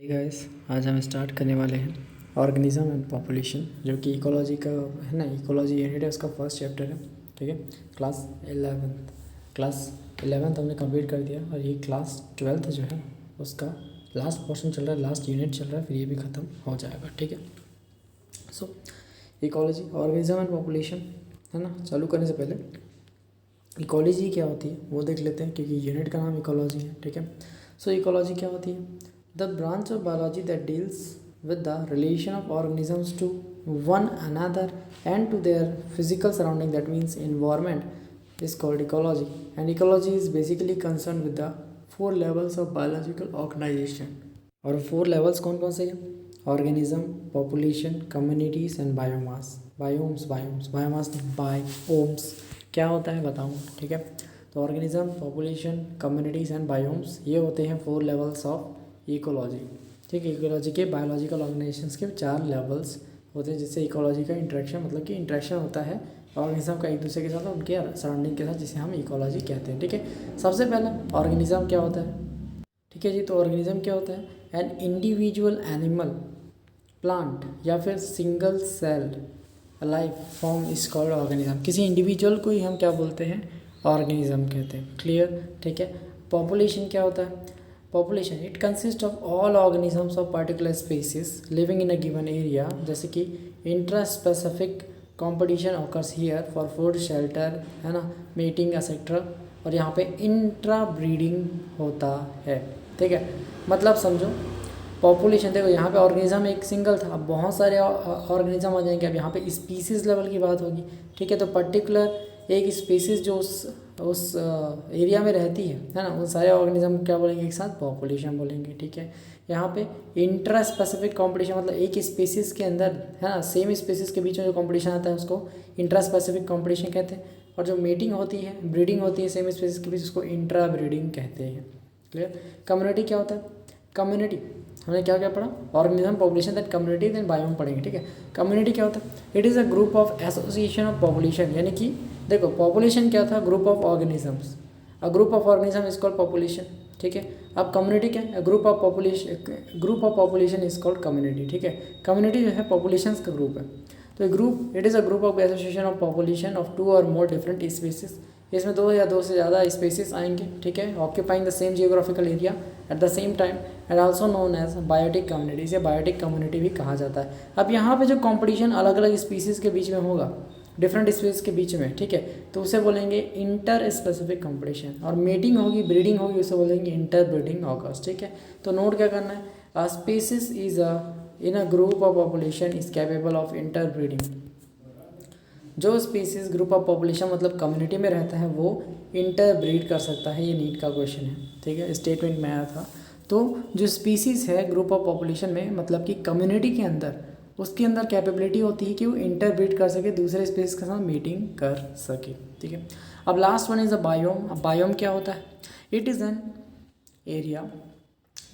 Hey guys, आज हम start करने वाले हैं ऑर्गेनिज्म एंड पॉपुलेशन, जो कि इकोलॉजी का है ना। इकोलॉजी यूनिट है, उसका फर्स्ट चैप्टर है। ठीक है, क्लास 11th हमने कंप्लीट कर दिया और ये क्लास 12th जो है उसका लास्ट पोर्शन चल रहा है, लास्ट यूनिट चल रहा है, फिर ये भी ख़त्म हो जाएगा। ठीक है, सो इकोलॉजी, ऑर्गेनिज्म एंड पॉपुलेशन है ना। चालू करने से पहले इकोलॉजी क्या होती है वो देख लेते हैं, क्योंकि यूनिट का नाम इकोलॉजी है। ठीक है, सो इकोलॉजी क्या होती है? The branch of biology that deals with the relation of organisms to one another and to their physical surrounding, that means environment, is called ecology. And ecology is basically concerned with the 4 levels of biological organization. और 4 levels कौन कौन से हैं? Organism, population, communities and biomass. Biomass biomes क्या होता है बताऊँ? ठीक है, तो organism, population, communities and biomes, ये होते हैं 4 लेवल्स ऑफ इकोलॉजी। ठीक है, इकोलॉजी के बायोलॉजिकल ऑर्गेनाइजेशंस के 4 लेवल्स होते हैं, जिससे इकोलॉजी का इंटरेक्शन, मतलब कि इंटरेक्शन होता है ऑर्गेनिज्म का एक दूसरे के साथ और उनके सराउंडिंग के साथ, जिसे हम इकोलॉजी कहते हैं। ठीक है, सबसे पहला ऑर्गेनिज्म क्या होता है? ठीक है जी, तो ऑर्गेनिज्म क्या होता है? एन इंडिविजुअल एनिमल, प्लांट या फिर single celled life form is called organism. किसी इंडिविजुअल को ही हम क्या बोलते हैं? ऑर्गेनिज्म कहते हैं। क्लियर? ठीक है, पॉपुलेशन क्या होता है? Population, it consist of all organisms of particular species living in a given area, जैसे कि intra specific competition occurs here for food, shelter, है ना, मीटिंग एक्सेट्रा। और यहाँ पे इंट्रा ब्रीडिंग होता है। ठीक है, मतलब समझो पॉपुलेशन, देखो यहाँ पे ऑर्गेनिज्म एक सिंगल था, अब बहुत सारे ऑर्गेनिज्म आ जाएंगे। अब यहाँ पे स्पीसीज लेवल की बात होगी। ठीक है, तो पर्टिकुलर एक स्पीसीज जो उस एरिया में रहती है ना, उन सारे ऑर्गेनिज्म क्या बोलेंगे एक साथ? पॉपुलेशन बोलेंगे। ठीक है, यहाँ पे इंट्रा स्पेसिफिक कॉम्पिटिशन, मतलब एक स्पीसीज़ के अंदर, है ना, सेम स्पीसीज़ के बीच में जो कॉम्पिटिशन आता है उसको इंट्रा स्पेसिफिक कॉम्पिटिशन कहते हैं। और जो मीटिंग होती है, ब्रीडिंग होती है सेम स्पीसीज़ के बीच, उसको इंट्रा ब्रीडिंग कहते हैं। क्लियर? कम्युनिटी क्या होता है? कम्युनिटी हमने क्या क्या पढ़ा? Organism, population, then community, then biome पढ़ेंगे। ठीक है, कम्युनिटी क्या होता है? It is a group of association of population, यानी कि देखो पॉपुलेशन क्या था? Group of organisms. A group of organism is called population. ठीक है, अब कम्युनिटी क्या है? Group of population is called community. ठीक है, कम्युनिटी जो है पॉपुलेशंस का ग्रुप है। तो group, it is a group of association of population of 2 और मोर डिफरेंट स्पीसीज। इसमें 2 या 2 से ज़्यादा स्पीसीज आएंगे। ठीक है, occupying the same geographical area at the same time and also known as biotic community. इसे बायोटिक कम्युनिटी भी कहा जाता है। अब यहाँ पे जो कंपटीशन अलग अलग स्पीसीज़ के बीच में होगा, डिफरेंट स्पीसीज के बीच में, ठीक है, तो उसे बोलेंगे इंटर स्पेसिफिक कंपटीशन। और मीटिंग होगी, ब्रीडिंग होगी, उसे बोलेंगे इंटर ब्रीडिंग ऑकर्स। ठीक है, तो नोट क्या करना है? A species is in a group of population is capable of inter breeding. जो स्पीसीज ग्रुप ऑफ पॉपुलेशन मतलब कम्युनिटी में रहता है वो इंटर ब्रीड कर सकता है। ये नीट का क्वेश्चन है। ठीक है, स्टेटमेंट में आया था। तो जो स्पीसीज़ है ग्रुप ऑफ पॉपुलेशन में, मतलब कि कम्युनिटी के अंदर, उसके अंदर कैपेबिलिटी होती है कि वो इंटरब्रीड कर सके, दूसरे स्पीसीज के साथ मीटिंग कर सके। ठीक है, अब last one is a biome. अब बायोम क्या होता है? It is an area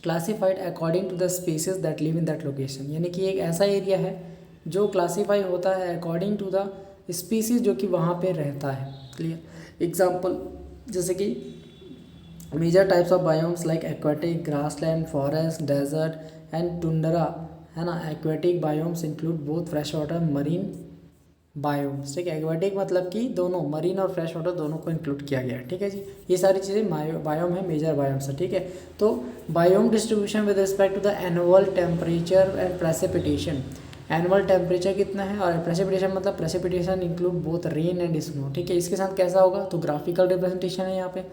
classified according to the species that live in that location, यानी कि एक ऐसा एरिया है जो क्लासीफाई होता है अकॉर्डिंग टू द स्पीसीज जो कि वहाँ पे रहता है। क्लियर? एग्जाम्पल, जैसे कि major types of biomes like aquatic, grassland, forest, desert and tundra, है ना। Aquatic biomes include both fresh water, marine biomes. ठीक है, एक्वेटिक मतलब कि दोनों, मरीन और फ्रेश वाटर दोनों को इंक्लूड किया गया है। ठीक है जी, ये सारी चीज़ें बायोम है, मेजर बायोम्स है। ठीक है, तो biome distribution with respect to the annual temperature and precipitation. Annual temperature कितना है और प्रेसिपिटेशन मतलब precipitation include both rain and snow. ठीक है, इसके साथ कैसा होगा? तो ग्राफिकल रिप्रेजेंटेशन है, यहाँ पे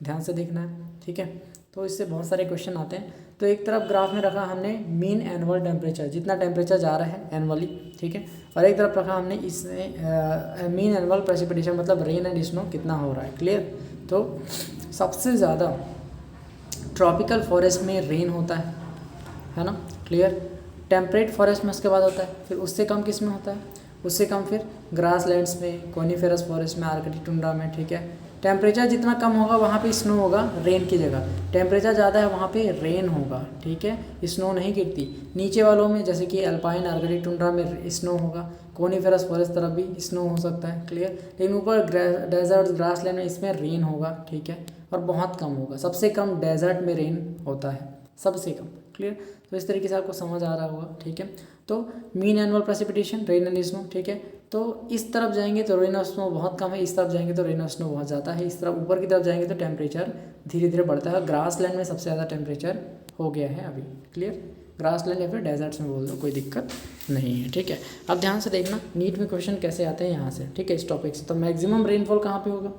ध्यान से देखना है। ठीक है, तो इससे बहुत सारे क्वेश्चन आते हैं। तो एक तरफ ग्राफ में रखा हमने मीन एनुअल टेम्परेचर, जितना टेम्परेचर जा रहा है एनुअली। ठीक है, और एक तरफ रखा हमने इसमें मीन एनुअल प्रेसिपिटेशन मतलब रेन एंड स्नो कितना हो रहा है। क्लियर? तो सबसे ज़्यादा ट्रॉपिकल फॉरेस्ट में रेन होता है ना। क्लियर? टेम्परेट फॉरेस्ट में उसके बाद होता है, फिर उससे कम किस में होता है? उससे कम फिर ग्रास लैंड्स में, कोनीफेरस फॉरेस्ट में, आर्कटिक टुंड्रा में। ठीक है, टेम्परेचर जितना कम होगा वहाँ पे स्नो होगा रेन की जगह, टेम्परेचर ज़्यादा है वहाँ पे रेन होगा। ठीक है, स्नो नहीं गिरती। नीचे वालों में जैसे कि अल्पाइन, आर्कटिक टुंड्रा में स्नो होगा, कोनीफेरस फॉरेस्ट तरफ भी स्नो हो सकता है। क्लियर? लेकिन ऊपर डेजर्ट, ग्रासलैंड में इसमें रेन होगा। ठीक है, और बहुत कम होगा। सबसे कम डेजर्ट में रेन होता है, सबसे कम। क्लियर। तो इस तरीके से आपको समझ आ रहा होगा, ठीक है। तो mean annual precipitation rain and snow, ठीक है। तो इस तरफ जाएंगे तो रेन और स्नो बहुत कम है, इस तरफ जाएंगे तो रेन और स्नो बहुत ज़्यादा है, इस तरफ ऊपर की तरफ जाएंगे तो टेम्परेचर धीरे धीरे बढ़ता है। ग्रास लैंड में सबसे ज़्यादा टेम्परेचर हो गया है अभी, क्लियर। ग्रास लैंड या फिर डेजर्ट्स में बोल दो, कोई दिक्कत नहीं है, ठीक है। अब ध्यान से देखना नीट में क्वेश्चन कैसे आते हैं यहाँ से, ठीक है, इस टॉपिक से। तो मैक्सिमम रेनफॉल कहाँ पे होगा?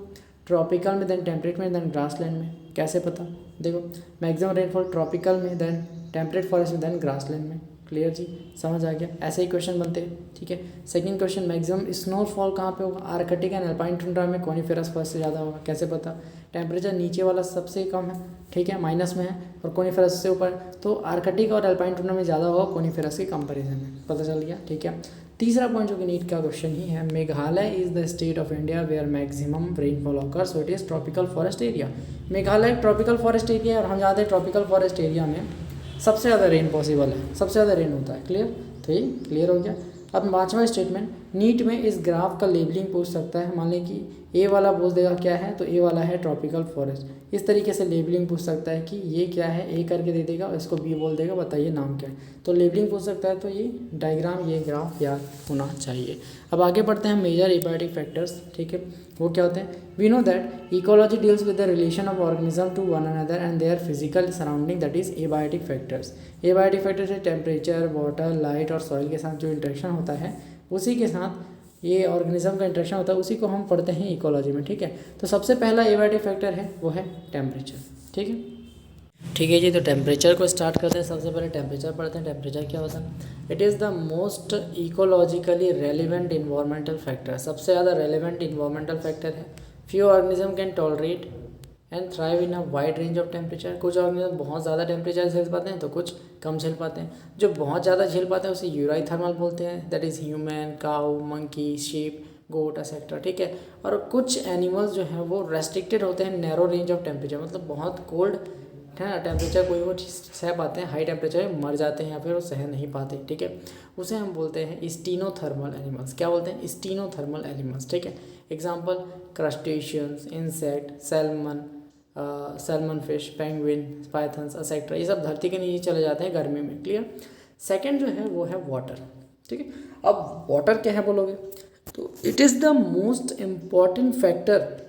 ट्रॉपिकल में, देन टेम्परेट में, देन ग्रास लैंड में। कैसे पता? देखो, मैक्सिमम रेनफॉल ट्रॉपिकल में, देन टेम्परेट फॉरेस्ट में, देन ग्रास लैंड में। क्लियर जी, समझ आ गया। ऐसे ही क्वेश्चन बनते हैं, ठीक है। सेकंड क्वेश्चन, मैक्सिमम स्नोफॉल कहाँ पे होगा? आर्कटिक एंड अल्पाइन टुंड्रा में, कोनिफेरस फॉरेस्ट से ज़्यादा होगा। कैसे पता? टेम्परेचर नीचे वाला सबसे कम है, ठीक है, माइनस में है, और कोनिफेरस से ऊपर, तो आर्कटिक और अल्पाइन टुंड्रा में ज़्यादा होगा कोनिफेरस के कंपेरिजन में। पता चल गया, ठीक है। तीसरा पॉइंट जो कि नीट का क्वेश्चन ही है, Meghalaya is the state of India where maximum rainfall occurs, so it is tropical forest area. Meghalaya tropical forest area है, और हम जानते हैं ट्रॉपिकल फॉरेस्ट एरिया में सबसे ज़्यादा रेन पॉसिबल है, सबसे ज़्यादा रेन होता है, क्लियर। तो ये क्लियर हो गया। अब पाँचवा स्टेटमेंट, नीट में इस ग्राफ का लेबलिंग पूछ सकता है। मान लें कि ए वाला बोल देगा क्या है, तो ए वाला है ट्रॉपिकल फॉरेस्ट। इस तरीके से लेबलिंग पूछ सकता है कि ये क्या है, ए करके दे देगा, इसको बी बोल देगा, बताइए नाम क्या है। तो लेबलिंग पूछ सकता है, तो ये डायग्राम, ये ग्राफ याद होना चाहिए। अब आगे बढ़ते हैं मेजर एबायोटिक फैक्टर्स, ठीक है, वो क्या होते हैं? We know that ecology deals with the relation of organism to one another and their physical surrounding, that is abiotic factors. Abiotic factors है टेम्परेचर, वाटर, लाइट और सॉइल के साथ जो इंटरेक्शन होता है, उसी के साथ ये ऑर्गेनिज्म का इंटरेक्शन होता है, उसी को हम पढ़ते हैं इकोलॉजी में, ठीक है। तो सबसे पहला एबायोटिक फैक्टर है वो है टेम्परेचर, ठीक है। ठीक है जी, तो टेम्परेचर को स्टार्ट करते हैं। सबसे पहले टेम्परेचर पढ़ते हैं। टेम्परेचर क्या होता है? It is the most ecologically relevant environmental factor, सबसे ज़्यादा रेलिवेंट इन्वायरमेंटल फैक्टर है। Few organism can tolerate and thrive in a wide range of temperature. कुछ ऑर्गेनिज्म बहुत ज़्यादा टेम्परेचर झेल पाते हैं, तो कुछ कम झेल पाते हैं। जो बहुत ज़्यादा झेल पाते हैं उसे यूराइथर्मल बोलते हैं, that is human, cow, monkey, sheep, goat etcetera, ठीक है। और कुछ एनिमल्स जो हैं वो रेस्ट्रिक्टेड होते हैं नैरो रेंज ऑफ टेम्परेचर, मतलब बहुत कोल्ड है ना टेम्परेचर कोई वो सह पाते हैं, हाई टेम्परेचर में मर जाते हैं या फिर वो सह नहीं पाते, ठीक है। उसे हम बोलते हैं स्टीनोथर्मल एनिमल्स। क्या बोलते हैं? स्टीनोथर्मल एनिमल्स, ठीक है। Example, crustaceans, insect, salmon fish, penguin, pythons etcetera, ये सब धरती के नीचे चले जाते हैं गर्मी में, क्लियर। सेकेंड जो है वो है वाटर, ठीक है। अब वाटर क्या है बोलोगे, तो it is the most important factor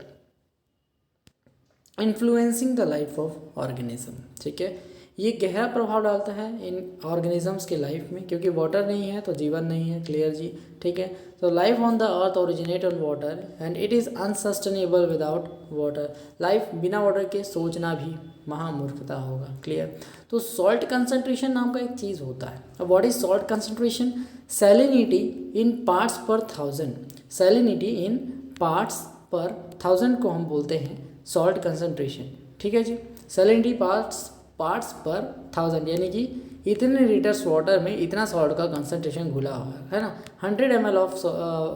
influencing the life of organism, ठीक है। ये गहरा प्रभाव डालता है इन ऑर्गेनिजम्स के लाइफ में, क्योंकि वाटर नहीं है तो जीवन नहीं है, क्लियर जी, ठीक है। तो life on the earth originate on water and it is unsustainable without water. Life बिना वाटर के सोचना भी महामूर्खता होगा, क्लियर। तो सॉल्ट कंसंट्रेशन नाम का एक चीज़ होता है। अब what is salt concentration? Salinity in parts पर थाउजेंड। सैलिनिटी इन पार्ट्स पर थाउजेंड को हम बोलते हैं सॉल्ट कंसंट्रेशन, ठीक है जी। सैलिनिटी पार्ट्स पर थाउजेंड, यानी कि इतने लीटर्स वाटर में इतना सॉल्ट का कंसंट्रेशन घुला हुआ है ना। 100 ml ऑफ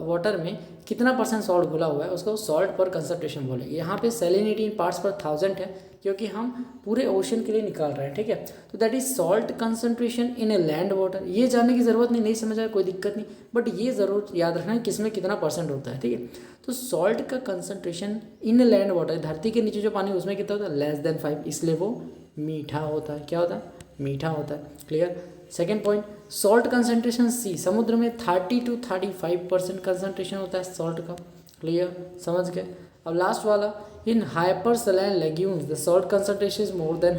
वाटर में कितना % सॉल्ट घुला हुआ है उसको सॉल्ट पर कंसंट्रेशन बोलेंगे। यहाँ पे सैलिनिटी इन पार्ट्स पर थाउजेंड है, क्योंकि हम पूरे ओशन के लिए निकाल रहे हैं, ठीक है। तो that is salt concentration in a land water. ये जानने की ज़रूरत नहीं समझ आया कोई दिक्कत नहीं, बट ये ज़रूर याद रखना है किसमें कितना % होता है, ठीक है। तो सॉल्ट का concentration in a land water, धरती के नीचे जो पानी उसमें कितना होता है? लेस देन 5, इसलिए वो मीठा होता है। क्या होता है? मीठा होता है, clear. Second point, salt concentration sea, समुद्र में 30 to 35% कंसंट्रेशन होता है सॉल्ट का, क्लियर, समझ गए। अब लास्ट वाला, in hypersaline legumes the salt concentration is more than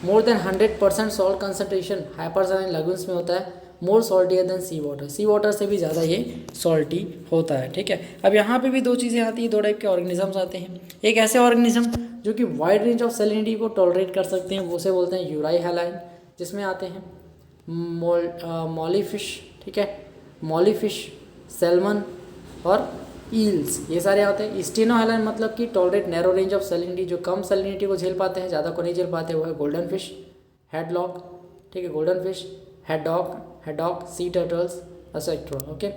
100% salt concentration hypersaline legumes में होता है, more saltier than sea water. Sea water से भी ज़्यादा ये सॉल्टी होता है, ठीक है। अब यहाँ पे भी दो चीज़ें आती हैं, दो टाइप के ऑर्गेनिजम्स आते हैं। एक ऐसे ऑर्गेनिज्म जो कि वाइड रेंज ऑफ सैलिनिटी को टॉलरेट कर सकते हैं, उसे बोलते हैं यूराई हैलाइन, जिसमें आते हैं मॉलीफिश, ठीक है, मॉलीफिश, सैल्मन और ईल्स, ये सारे आते हैं। स्टेनो हैलाइन मतलब कि tolerate narrow range of salinity, जो कम सैलिनिटी को झेल पाते हैं, ज़्यादा को नहीं झेल पाते, वो है गोल्डन फिश, हेडलॉक, ठीक है, गोल्डन फिश, हेडॉक, सी टर्टल्स एक्सेट्रा, ओके।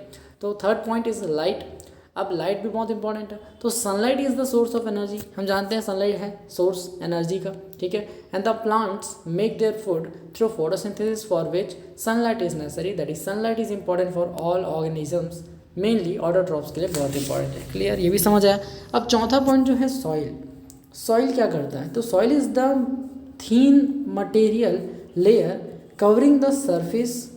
तो थर्ड पॉइंट इज लाइट। अब लाइट भी बहुत इंपॉर्टेंट है। तो sunlight is the source of energy, हम जानते हैं सनलाइट है सोर्स एनर्जी का, ठीक है। And the plants make their food through photosynthesis for which sunlight is necessary, that is sunlight is important for all organisms, mainly autotrophs के लिए बहुत इंपॉर्टेंट है, क्लियर, ये भी समझ आया। अब चौथा पॉइंट जो है सॉइल। सॉइल क्या करता है? तो soil is the thin material layer covering the surface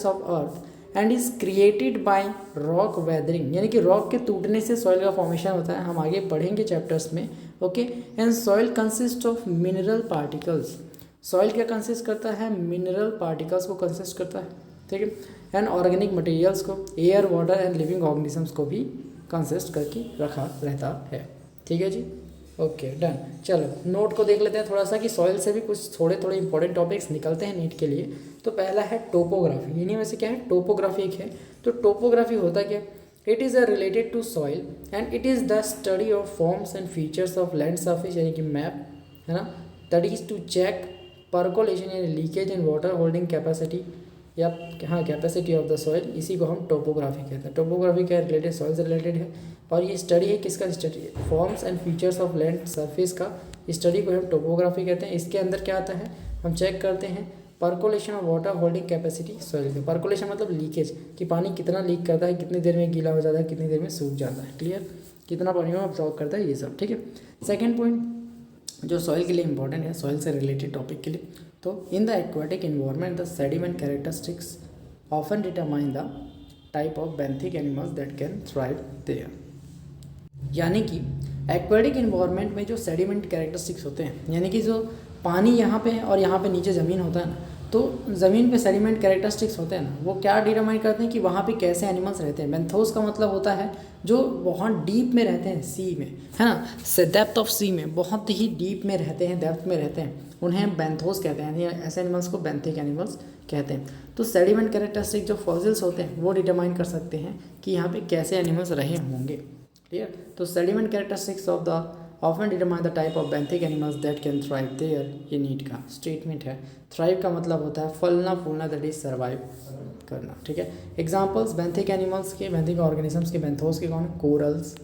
of earth and is created by rock weathering, यानी कि रॉक के टूटने से सॉइल का फॉर्मेशन होता है. हम आगे पढ़ेंगे चैप्टर्स में. Okay. And soil consist of mineral particles. Soil क्या कंसिस्ट करता है? मिनरल पार्टिकल्स को कंसिस्ट करता है. ठीक है. एंड ऑर्गेनिक मटेरियल्स को, air, water and living organisms को भी कंसिस्ट करके रखा रहता है. ठीक है जी. Okay done. चलो नोट को देख लेते हैं थोड़ा सा कि सॉइल से भी कुछ थोड़े थोड़े इंपॉर्टेंट टॉपिक्स निकलते हैं नीट के लिए. तो पहला है टोपोग्राफी. इन्हीं में से क्या है? टोपोग्राफी एक है. तो टोपोग्राफी होता क्या? It is related to soil and it is the study of forms and features of land surface, यानी कि मैप है ना. That is to check percolation यानी leakage in water holding capacity या हाँ कैपेसिटी ऑफ द सॉइल. इसी को हम टोपोग्राफी कहते हैं. टोपोग्राफी क्या रिलेटेड? सॉइल से रिलेटेड है. और ये स्टडी है किसका? Study forms and features of land surface का स्टडी को हम टोपोग्राफी कहते हैं. इसके अंदर क्या आता है? हम चेक करते हैं percolation of water holding capacity soil की. परकोलेशन मतलब लीकेज, कि पानी कितना लीक करता है, कितनी देर में गीला हो जाता है, कितनी देर में सूख जाता है. क्लियर? कितना पानी में अब्जॉर्ब करता है, ये सब. ठीक है. सेकेंड पॉइंट जो सॉइल के लिए इंपॉर्टेंट है, सॉइल से रिलेटेड टॉपिक के लिए, तो in the aquatic environment the sediment characteristics often determine the type of benthic animals that can thrive there. यानी कि एक्वाटिक इन्वायरमेंट में जो सेडिमेंट कैरेक्टरिस्टिक्स होते हैं, यानी कि जो पानी यहाँ पे है और यहाँ पे नीचे ज़मीन होता है ना, तो ज़मीन पे सेडिमेंट कैरेक्टरिस्टिक्स होते हैं ना, वो क्या डिटरमाइन करते हैं कि वहाँ पे कैसे एनिमल्स रहते हैं. बेंथोस का मतलब होता है जो बहुत डीप में रहते हैं, सी में, है ना, डेप्थ ऑफ सी में, बहुत ही डीप में रहते हैं, डेप्थ में रहते हैं, उन्हें बेंथोस कहते हैं. यानी ऐसे एनिमल्स को बेंथिक एनिमल्स कहते हैं. तो सेडिमेंट कैरेक्टरिस्टिक जो फॉसिल्स होते हैं वो डिटरमाइन कर सकते हैं कि यहाँ पे कैसे एनिमल्स रहे होंगे. क्लियर? तो sediment characteristics of the often determine the type of benthic animals that can thrive there. ये नीट का स्टेटमेंट है. थ्राइव का मतलब होता है फलना फूलना, दैट इज सर्वाइव करना. ठीक है. एग्जाम्पल्स बेंथिक एनिमल्स के, बेंथिक ऑर्गेनिजम्स के, बेंथोस के कौन? कोरल्स,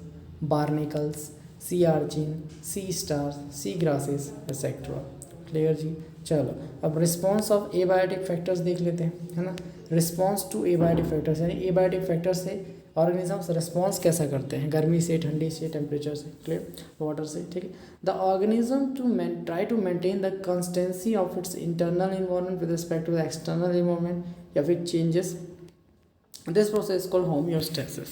बार्निकल्स, सी आर्चिन, सी स्टार्स, सी ग्रासेस एक्सेट्रा. क्लियर जी. चलो अब रिस्पॉन्स ऑफ एबायोटिक फैक्टर्स देख लेते हैं, है ना. रिस्पॉन्स टू एबायोटिक फैक्टर्स, यानी एबायोटिक फैक्टर्स से ऑर्गेनिजम्स रिस्पॉन्स कैसा करते हैं? गर्मी से, ठंडी से, टेम्परेचर से, क्लियर, वाटर से. ठीक है. The organism to try to maintain the consistency of its internal environment with respect to the external environment या फिर changes. This process called homeostasis.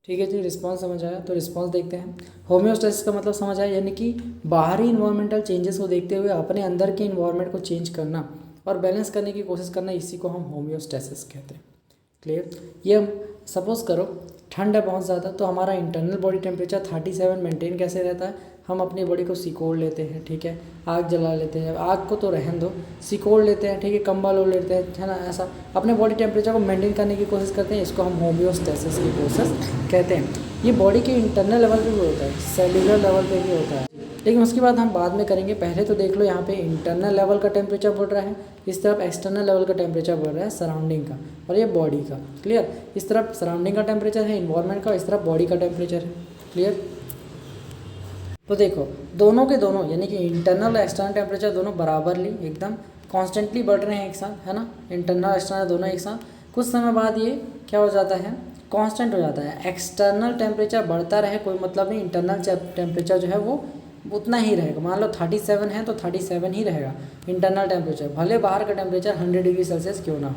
ठीक है जी. रिस्पॉन्स समझ आया? तो रिस्पॉन्स देखते हैं. होम्योस्टेसिस का मतलब समझ आया, यानी कि बाहरी इन्वायरमेंटल चेंजेस को देखते हुए अपने अंदर के इन्वायरमेंट को चेंज करना और बैलेंस करने की कोशिश करना, इसी को हम होम्योस्टेसिस कहते हैं. क्लियर? ये हम सपोज करो ठंड है बहुत ज़्यादा, तो हमारा इंटरनल बॉडी टेम्परेचर 37 मेंटेन कैसे रहता है? हम अपनी बॉडी को सिकोड़ लेते हैं. ठीक है. आग जला लेते हैं, आग को तो रहन दो, सिकोड़ लेते हैं. ठीक है. कंबल ओढ़ लेते हैं, है ना. ऐसा अपने बॉडी टेम्परेचर को मेंटेन करने की कोशिश करते हैं. इसको हम होम्योस्टेसिस की प्रोसेस कहते हैं. ये बॉडी के इंटरनल लेवल पे भी होता है, सेलुलर लेवल पे भी होता है, लेकिन उसकी बात हम बाद में करेंगे. पहले तो देख लो यहाँ पे इंटरनल लेवल का टेम्परेचर बढ़ रहा है, इस तरफ एक्सटर्नल लेवल का टेम्परेचर बढ़ रहा है सराउंडिंग का, और ये बॉडी का. क्लियर? इस तरफ सराउंडिंग का टेम्परेचर है इन्वायरमेंट का, इस तरफ बॉडी का टेम्परेचर है. क्लियर? तो देखो दोनों के दोनों, यानी कि इंटरनल और एक्सटर्नल टेम्परेचर दोनों बराबरली एकदम कॉन्स्टेंटली बढ़ रहे हैं एक साथ, है ना. इंटरनल एक्सटर्नल दोनों एक साथ. कुछ समय बाद ये क्या हो जाता है? कांस्टेंट हो जाता है. एक्सटर्नल टेम्परेचर बढ़ता रहे कोई मतलब नहीं, इंटरनल टेम्परेचर जो है वो उतना ही रहेगा. मान लो 37 है तो 37 ही रहेगा इंटरनल टेम्परेचर, भले बाहर का टेम्परेचर 100 डिग्री सेल्सियस क्यों ना हो.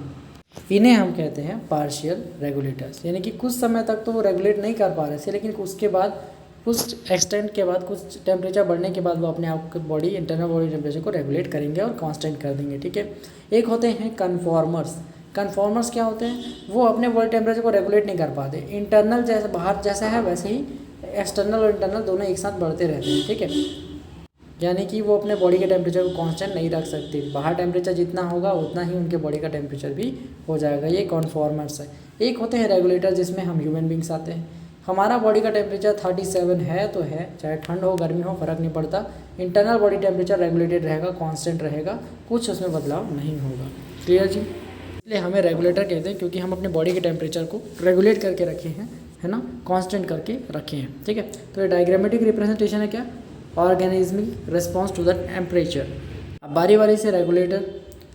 इन्हें हम कहते हैं पार्शियल रेगुलेटर्स. यानी कि कुछ समय तक तो वो रेगुलेट नहीं कर पा रहे थे, लेकिन उसके बाद कुछ एक्सटेंट के बाद, कुछ टेम्परेचर बढ़ने के बाद वो अपने आप बॉडी इंटरनल बॉडी टेम्परेचर को रेगुलेट करेंगे और कांस्टेंट कर देंगे. ठीक है. एक होते हैं कन्फॉर्मर्स. कन्फॉर्मर्स क्या होते हैं? वो अपने बॉडी टेम्परेचर को रेगुलेट नहीं कर पाते. इंटरनल जैसे बाहर जैसा है वैसे ही एक्सटर्नल और इंटरनल दोनों एक साथ बढ़ते रहते हैं. ठीक है. यानी कि वो अपने बॉडी के टेम्परेचर को कांस्टेंट नहीं रख सकते. बाहर टेम्परेचर जितना होगा उतना ही उनके बॉडी का टेम्परेचर भी हो जाएगा. ये कन्फॉर्मर्स है. एक होते हैं रेगुलेटर, जिसमें हम ह्यूमन बींग्स आते हैं. हमारा बॉडी का टेम्परेचर 37 है तो है, चाहे ठंड हो गर्मी हो फ़र्क नहीं पड़ता. इंटरनल बॉडी टेम्परेचर रेगुलेटेड रहेगा, कांस्टेंट रहेगा, कुछ उसमें बदलाव नहीं होगा. क्लियर जी. इसलिए हमें रेगुलेटर कहते हैं क्योंकि हम अपने बॉडी के टेम्परेचर को रेगुलेट करके रखे हैं, है ना, कांस्टेंट करके रखे हैं. ठीक है. तो ये डायग्रामेटिक रिप्रेजेंटेशन है क्या? Organismic response to the temperature. अब बारी बारी से रेगुलेटर,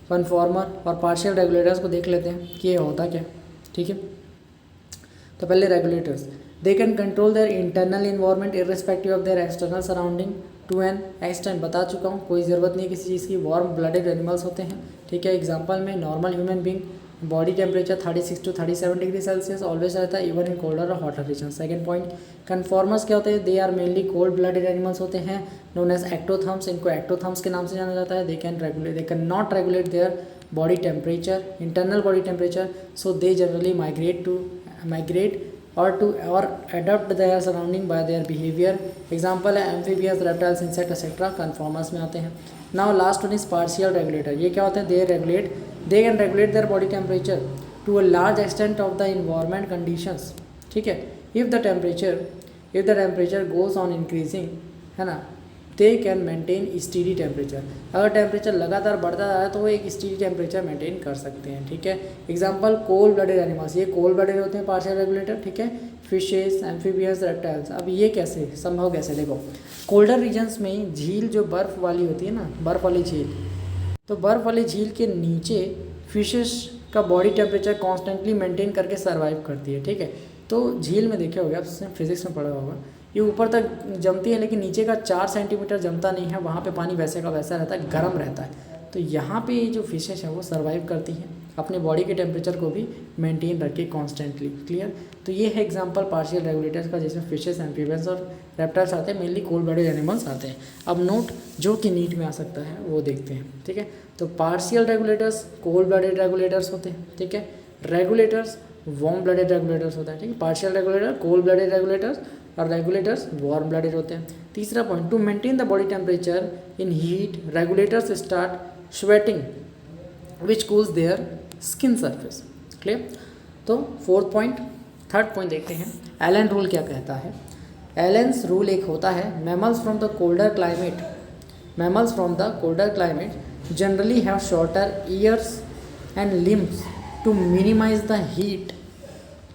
कन्फॉर्मर और पार्शियल रेगुलेटर्स को देख लेते हैं कि ये होता क्या. ठीक है. तो पहले regulators, they can control their internal environment irrespective of their external surrounding. To an extent बता चुका हूँ, कोई ज़रूरत नहीं किसी चीज़ की। वार्म ब्लडेड एनिमल्स होते हैं, ठीक है। एग्जांपल में normal human being body temperature 36 to 37 degree Celsius always रहता है, इवन इन कोल्डर और hotter region. Second point, conformers क्या होते हैं, they are mainly cold blooded animals होते हैं, नोन एज एक्टोथर्म्स। इनको एक्टोथर्म्स के नाम से जाना जाता है। They can not regulate their body temperature, internal body temperature, so they generally migrate or adapt their surrounding by their behavior। Example है amphibious, reptiles, insect etcetera, conformers में आते हैं। Now last one is partial regulator. ये क्या होते हैं, they can regulate their body temperature to a large extent of the environment conditions, ठीक है। If the temperature goes on increasing, है ना, they can maintain steady temperature. अगर temperature लगातार बढ़ता जा रहा है तो वो एक स्टीडी टेम्परेचर मेंटेन कर सकते हैं, ठीक है। एग्जांपल कोल्ड ब्लडेड एनिमल्स, ये कोल्ड ब्लडेड होते हैं पार्शियल रेगुलेटर, ठीक है। Fishes, amphibious, reptiles. अब ये कैसे संभव, कैसे देखो, कोल्डर रीजन्स में झील जो बर्फ़ वाली होती है ना, बर्फ़ वाली झील, तो बर्फ़ वाली झील के नीचे फिशेस का बॉडी टेम्परेचर कॉन्स्टेंटली मेंटेन करके सर्वाइव करती है, ठीक है। तो झील में देखे होगा, आपने फिजिक्स में पढ़ा होगा, ये ऊपर तक जमती है लेकिन नीचे का 4 सेंटीमीटर जमता नहीं है, वहाँ पे पानी वैसे का वैसा रहता है, गर्म रहता है। तो यहाँ पे जो फिशेस हैं वो सर्वाइव करती हैं, अपने बॉडी के टेम्परेचर को भी मेंटेन रखे कॉन्स्टेंटली। क्लियर। तो ये है एग्जांपल पार्शियल रेगुलेटर्स का, जिसमें फिशेस, एम्फीबियंस और रेप्टाइल्स आते हैं, मेनली कोल्ड ब्लडेड एनिमल्स आते हैं। अब नोट जो कि नीट में आ सकता है वो देखते हैं, ठीक है। तो partial regulators cold blooded regulators होते हैं, ठीक है। रेगुलेटर्स वार्म ब्लडेड रेगुलेटर्स होता है, ठीक है। Partial regulator cold blooded regulators और रेगुलेटर्स वार्म ब्लडेड होते हैं। तीसरा point, to maintain the body temperature in heat regulators start sweating which cools their skin surface. Clear. तो थर्ड पॉइंट देखते हैं, एलन रूल क्या कहता है। एलेंस रूल एक होता है, mammals from the colder climate generally have shorter ears and limbs to minimise the heat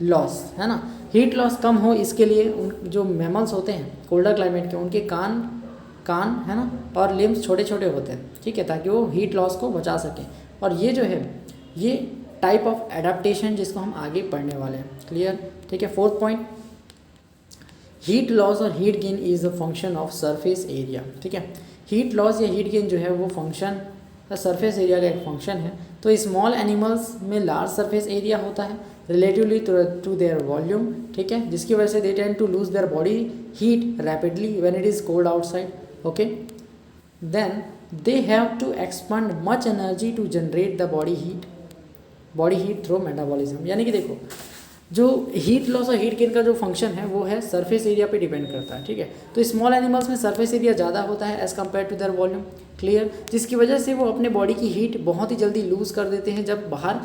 loss, है ना। हीट लॉस कम हो इसके लिए उन जो मैमल्स होते हैं कोल्डर क्लाइमेट के, उनके कान है ना और लिम्स छोटे छोटे होते हैं, ठीक है, ताकि वो हीट लॉस को बचा सकें। और ये जो है ये टाइप ऑफ एडाप्टेशन जिसको हम आगे पढ़ने वाले हैं। क्लियर, ठीक है। फोर्थ पॉइंट, हीट लॉस और heat gain is a function of surface area, ठीक है। हीट लॉस या हीट गेन जो है वो फंक्शन सरफेस एरिया का एक फंक्शन है। तो स्मॉल एनिमल्स में लार्ज सरफेस एरिया होता है रिलेटिवली टू देयर वॉल्यूम, ठीक है, जिसकी वजह से they tend to lose their body heat rapidly when it is cold outside, okay. Then they have to expend much energy to generate the body heat through metabolism. यानी कि देखो, जो heat loss और हीट गेन का जो function है वो है सरफेस एरिया पे डिपेंड करता है, ठीक है। तो स्मॉल एनिमल्स में सरफेस एरिया ज़्यादा होता है as compared to their volume. Clear, जिसकी वजह से वो अपने बॉडी की हीट बहुत ही जल्दी लूज़ कर देते हैं जब बाहर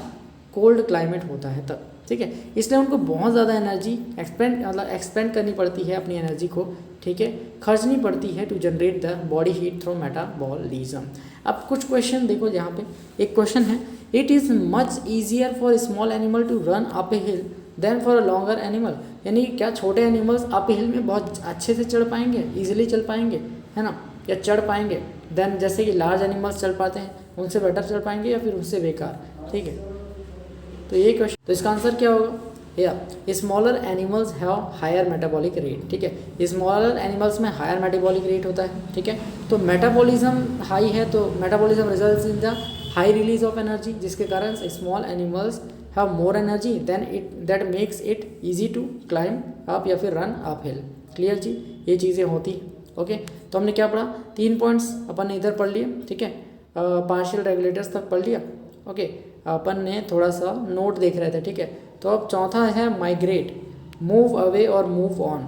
कोल्ड क्लाइमेट होता है तब, ठीक है। इसलिए उनको बहुत ज़्यादा एनर्जी एक्सपेंड करनी पड़ती है, अपनी एनर्जी को, ठीक है, खर्चनी पड़ती है to generate the body heat through metabolism. अब कुछ क्वेश्चन देखो, यहाँ पे एक क्वेश्चन है, it is much easier for small animal to run up a hill than for a longer animal. यानी क्या छोटे एनिमल्स अप हिल में बहुत अच्छे से चढ़ पाएंगे, ईजिली चल पाएंगे, है ना, या चढ़ पाएंगे देन जैसे कि लार्ज एनिमल्स चल पाते हैं उनसे बेटर चल पाएंगे या फिर उससे बेकार, ठीक है। तो ये क्वेश्चन, तो इसका आंसर क्या होगा, या smaller animals have higher metabolic rate, ठीक है। स्मॉलर एनिमल्स में हायर मेटाबॉलिक रेट होता है, ठीक है। तो मेटाबॉलिज्म हाई है तो metabolism results in the high release of energy, जिसके कारण small animals have more energy than that makes it easy to climb up या फिर रन अप हिल। क्लियर जी, ये चीज़ें होती हैं, ओके। तो हमने क्या पढ़ा, 3 पॉइंट्स अपन ने इधर पढ़ लिए, ठीक है। पार्शियल रेगुलेटर्स तक पढ़ लिया, ओके। अपन ने थोड़ा सा नोट देख रहे थे, ठीक है। तो अब चौथा है माइग्रेट, मूव अवे और मूव ऑन।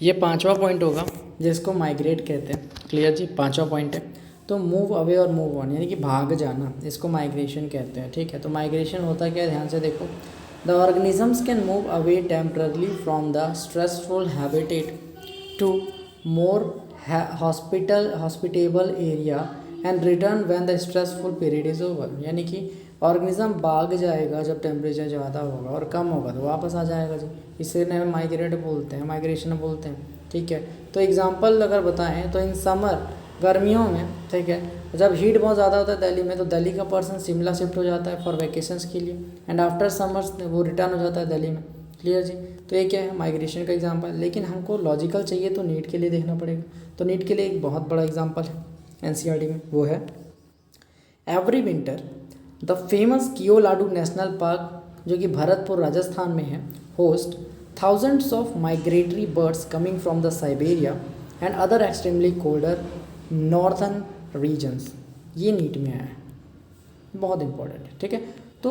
ये 5वां पॉइंट होगा जिसको माइग्रेट कहते हैं। क्लियर जी, 5वां पॉइंट है। तो मूव अवे और मूव ऑन यानी कि भाग जाना, इसको माइग्रेशन कहते हैं, ठीक है। तो माइग्रेशन होता है क्या, ध्यान से देखो, the organisms can move away temporarily from the stressful habitat to more hospitable area and return when the stressful period is over. यानी कि ऑर्गेनिज्म भाग जाएगा जब टेम्परेचर ज़्यादा होगा और कम होगा तो वापस आ जाएगा जी, इसे न माइग्रेट बोलते हैं, माइग्रेशन बोलते हैं, ठीक है। तो एग्जांपल अगर बताएं तो इन समर, गर्मियों में, ठीक है, जब हीट बहुत ज़्यादा होता है दिल्ली में तो दिल्ली का पर्सन शिमला शिफ्ट हो जाता है फॉर वैकेशंस के लिए, एंड आफ्टर समर्स वो रिटर्न हो जाता है दिल्ली में। क्लियर जी, तो ये क्या है, माइग्रेशन का एग्जांपल। लेकिन हमको लॉजिकल चाहिए तो नीट के लिए देखना पड़ेगा। तो नीट के लिए एक बहुत बड़ा एग्जाम्पल है एनसीईआरटी में, वो है every winter the famous Keoladeo national park जो कि भरतपुर राजस्थान में है host thousands of migratory birds coming from the Siberia and other extremely colder northern regions। ये नीट में आया है, बहुत इंपॉर्टेंट है, ठीक है। तो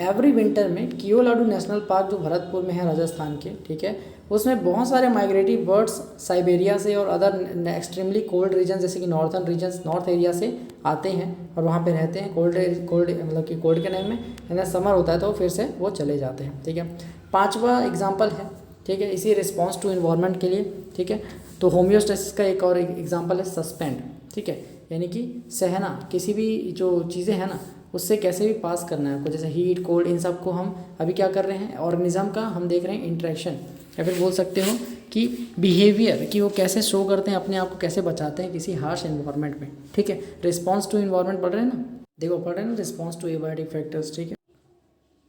एवरी विंटर में कियोलाडू नेशनल पार्क जो भरतपुर में है राजस्थान के, ठीक है, उसमें बहुत सारे माइग्रेटरी बर्ड्स साइबेरिया से और अदर एक्सट्रीमली कोल्ड रीजन जैसे कि नॉर्थन रीजन्स, नॉर्थ एरिया से आते हैं और वहाँ पे रहते हैं। कोल्ड मतलब कि कोल्ड के टाइम में समर होता है तो फिर से वो चले जाते हैं, ठीक है। 5वां एग्जाम्पल है, ठीक है, इसी रिस्पॉन्स टू इन्वायरमेंट के लिए, ठीक है। तो होम्योस्टेसिस का एक और एग्जाम्पल है सस्पेंड, ठीक है, यानी कि सहना, किसी भी जो चीज़ें हैं ना उससे कैसे भी पास करना है आपको, जैसे हीट कोल्ड, इन सब को हम अभी क्या कर रहे हैं, ऑर्गेनिज्म का हम देख रहे हैं इंटरेक्शन, या फिर बोल सकते हो कि बिहेवियर, कि वो कैसे शो करते हैं अपने आप को, कैसे बचाते हैं किसी हार्श एनवायरनमेंट में, ठीक है। रिस्पॉन्स टू इन्वायरमेंट पढ़ रहे हैं ना, देखो पढ़ रहे हैं ना, रिस्पॉन्स टू एबायोटिक फैक्टर्स, ठीक है।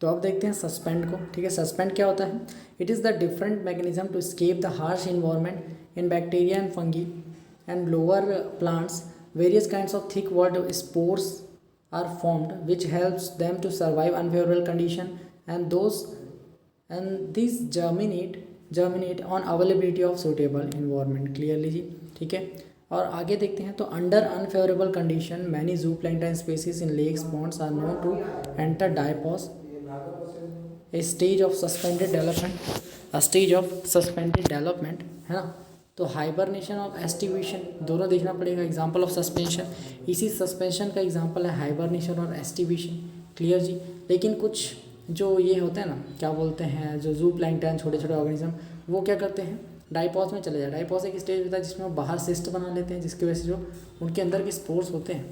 तो अब देखते हैं सस्पेंड को, ठीक है। सस्पेंड क्या होता है, it is the different mechanism to escape the harsh environment in bacteria and fungi and lower plants, various kinds of thick walled spores are formed which helps them to survive unfavourable condition and this germinate on availability of suitable environment, clearly जी, ठीक है। और आगे देखते हैं, तो under unfavourable condition many zooplankton species in lakes ponds are known to enter diapause a stage of suspended development, है ना। तो हाइबरनेशन और एस्टिवेशन दोनों देखना पड़ेगा, एग्जांपल ऑफ सस्पेंशन, इसी सस्पेंशन का एग्जांपल है हाइबरनेशन और एस्टिवेशन, क्लियर जी। लेकिन कुछ जो ये होते हैं ना, क्या बोलते हैं, जो जू प्लैंक्टन छोटे छोटे ऑर्गेनिज्म, वो क्या करते हैं, डायपॉज में चले जाए। डायपॉज एक स्टेज होता है जिसमें वो बाहर सिस्ट बना लेते हैं, जिसकी वजह से जो उनके अंदर के स्पोर्स होते हैं,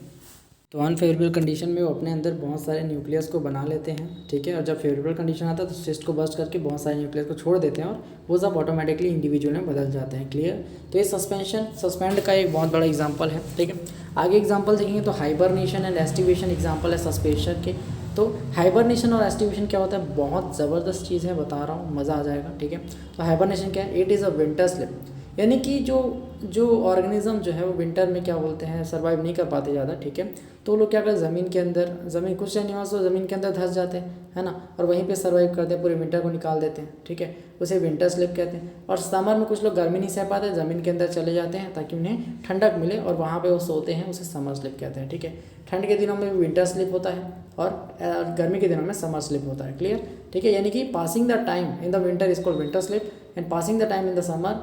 तो अनफेवरेबल कंडीशन में वो अपने अंदर बहुत सारे न्यूक्लियस को बना लेते हैं, ठीक है। और जब फेवरेबल कंडीशन आता है तो सिस्ट को बस्ट करके बहुत सारे न्यूक्लियस को छोड़ देते हैं और वो सब ऑटोमेटिकली इंडिविजुअल में बदल जाते हैं, क्लियर। तो ये सस्पेंड का एक बहुत बड़ा एग्जांपल है, ठीक है। आगे एग्जांपल देखेंगे तो हाइबरनेशन एंड एस्टिवेशन एग्जांपल है सस्पेंशन के। तो हाइबरनेशन और एस्टिवेशन क्या होता है, बहुत ज़बरदस्त चीज़ है, बता रहा हूँ, मज़ा आ जाएगा, ठीक है। तो हाइबरनेशन क्या है, it is a winter slip, यानी कि जो ऑर्गेनिज्म जो है वो विंटर में क्या बोलते हैं सर्वाइव नहीं कर पाते ज़्यादा, ठीक है। तो लोग क्या करते हैं, ज़मीन कुछ एनिमल्स तो ज़मीन के अंदर धंस जाते हैं, है ना, और वहीं पे सर्वाइव करते हैं, पूरे विंटर को निकाल देते हैं, ठीक है, उसे विंटर स्लिप कहते हैं। और समर में कुछ लोग गर्मी नहीं सह पाते, ज़मीन के अंदर चले जाते हैं ताकि उन्हें ठंडक मिले और वहाँ पे वो सोते हैं, उसे समर स्लिप कहते हैं, ठीक है। ठंड के दिनों में विंटर स्लिप होता है और गर्मी के दिनों में समर स्लिप होता है, क्लियर, ठीक है। यानी कि passing the time in the winter is called winter sleep and passing the time in the summer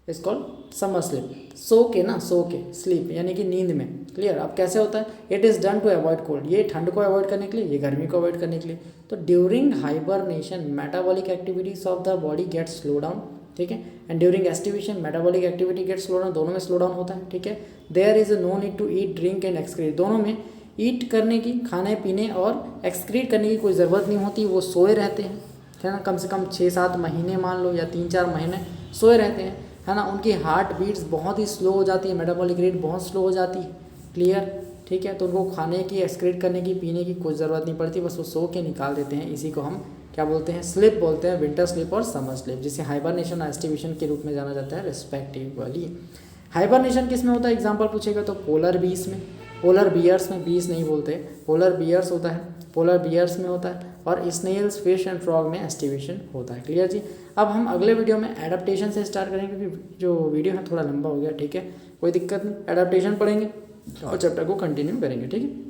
is called summer sleep. So के स्लीप यानी कि नींद में, क्लियर। अब कैसे होता है, it is done to avoid cold, ये ठंड को अवॉइड करने के लिए, ये गर्मी को अवॉइड करने के लिए। तो during hibernation metabolic activities of the body get slow down, ठीक है, and during aestivation metabolic activity get slow down, दोनों में स्लो डाउन होता है, ठीक है। There is no need to eat drink and excrete, दोनों में ईट करने की, खाने पीने और एक्सक्रीट करने की कोई ज़रूरत नहीं होती, वो सोए रहते हैं, है ना, कम से कम 6-7 महीने मान लो या 3-4 महीने सोए रहते हैं, है ना। उनकी हार्ट बीट्स बहुत ही स्लो हो जाती है, मेटाबॉलिक रेट बहुत स्लो हो जाती है, क्लियर, ठीक है। तो उनको खाने की, एक्सक्रीट करने की, पीने की कोई ज़रूरत नहीं पड़ती, बस वो सो के निकाल देते हैं। इसी को हम क्या बोलते हैं, स्लिप बोलते हैं, विंटर स्लिप और समर स्लिप, जिसे हाइबरनेशन और एस्टिवेशन के रूप में जाना जाता है रिस्पेक्टिवली। हाइबरनेशन किस में होता है, एग्जाम्पल पूछेगा तो पोलर बीस में, पोलर बियर्स में, बीस नहीं बोलते, पोलर बियर्स होता है, पोलर बियर्स में होता है, और स्नेल्स, फिश एंड फ्रॉग में एस्टिवेशन होता है, क्लियर जी। अब हम अगले वीडियो में एडाप्टेशन से स्टार्ट करेंगे, क्योंकि जो वीडियो है थोड़ा लंबा हो गया, ठीक है, कोई दिक्कत नहीं, एडाप्टेशन पढ़ेंगे और चैप्टर को कंटिन्यू करेंगे, ठीक है।